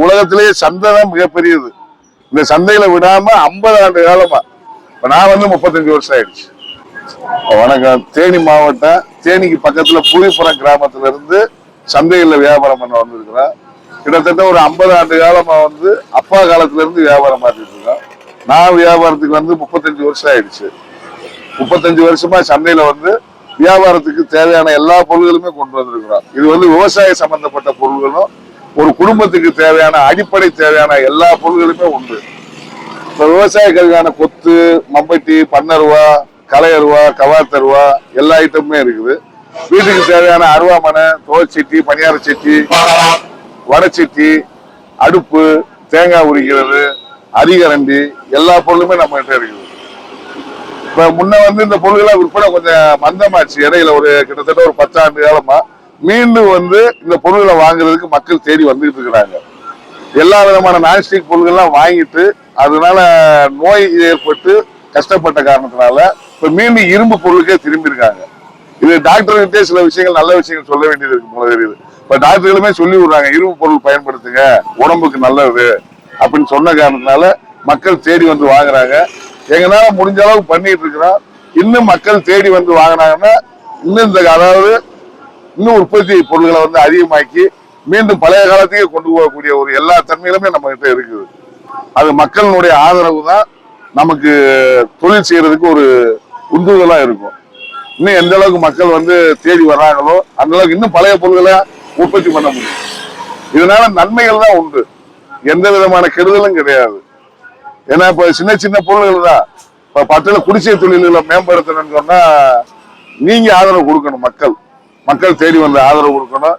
உலகத்திலேயே சந்தை தான் மிகப்பெரியது. இந்த சந்தையில விடாம 50 ஆண்டு காலமா, இப்ப நான் வந்து 35 வருஷம் ஆயிடுச்சு. வணக்கம். தேனி மாவட்டம், தேனிக்கு பக்கத்துல பூரிப்புறம் கிராமத்துல இருந்து சந்தையில வியாபாரம் பண்ண வந்திருக்கிறேன். கிட்டத்தட்ட ஒரு 50 ஆண்டு காலமா வந்து அப்பா காலத்துல இருந்து வியாபாரம் பார்த்துட்டு இருக்கோம். நான் வியாபாரத்துக்கு வந்து 35 வருஷம் ஆயிடுச்சு. 35 வருஷமா சந்தையில வந்து வியாபாரத்துக்கு தேவையான எல்லா பொருள்களுமே கொண்டு வந்திருக்கிறோம். இது வந்து விவசாய சம்பந்தப்பட்ட பொருள்களும் ஒரு குடும்பத்துக்கு தேவையான அடிப்படை தேவையான எல்லா பொருள்களுமே உண்டு. இப்ப விவசாயிகளுக்கான கொத்து, மம்பட்டி, பண்ணருவா, களையருவா, கவாத்தருவா எல்லா ஐட்டமுமே இருக்குது. வீட்டுக்கு தேவையான அருவாமனை, தோல்சட்டி, பணியார சட்டி, வடச்சட்டி, அடுப்பு, தேங்காய் உரிக்கிறது, அரிகரண்டி எல்லா பொருளுமே நம்ம கிட்ட இருக்குது. இப்ப முன்ன வந்து இந்த பொருள்களை விற்பனை கொஞ்சம் மந்தமாச்சு. இடையில ஒரு கிட்டத்தட்ட ஒரு 10 ஆண்டு காலமா மீண்டும் வந்து இந்த பொருள்களை வாங்குறதுக்கு மக்கள் தேடி வந்துகிட்டு இருக்கிறாங்க. எல்லா விதமான நான்ஸ்டிக் பொருள்கள்லாம் வாங்கிட்டு அதனால நோய் ஏற்பட்டு கஷ்டப்பட்ட காரணத்தினால இப்ப மீண்டும் இரும்பு பொருளுக்கே திரும்பி இருக்காங்க. இது டாக்டர்கிட்டே சில விஷயங்கள், நல்ல விஷயங்கள் சொல்ல வேண்டியது இருக்கு போல தெரியுது. இப்ப டாக்டர்களுமே சொல்லி விடுறாங்க, இரும்பு பொருள் பயன்படுத்துங்க, உடம்புக்கு நல்லது அப்படின்னு சொன்ன காரணத்தினால மக்கள் தேடி வந்து வாங்குறாங்க. எங்களால முடிஞ்ச அளவுக்கு பண்ணிட்டு இருக்கிறோம். இன்னும் மக்கள் தேடி வந்து வாங்கினாங்கன்னா இன்னும் இந்த அதாவது இன்னும் உற்பத்தி பொருள்களை வந்து அதிகமாக்கி மீண்டும் பழைய காலத்தையே கொண்டு போகக்கூடிய ஒரு எல்லா தன்மையிலுமே நம்ம கிட்ட இருக்குது. அது மக்களுடைய ஆதரவு தான் நமக்கு தொழில் செய்யறதுக்கு ஒரு உந்துதலா இருக்கும். இன்னும் எந்த அளவுக்கு மக்கள் வந்து தேடி வர்றாங்களோ அந்த அளவுக்கு இன்னும் பழைய பொருள்களை உற்பத்தி பண்ண முடியும். இதனால நன்மைகள் தான் உண்டு, எந்த விதமான கெடுதலும் கிடையாது. ஏன்னா இப்ப சின்ன சின்ன பொருள்கள் தான். இப்ப பட்டியல குடிசை தொழில்களை மேம்படுத்தணும்னு சொன்னா நீங்க ஆதரவு கொடுக்கணும். மக்கள் தேடி வந்து ஆதரவு கொடுக்கணும்.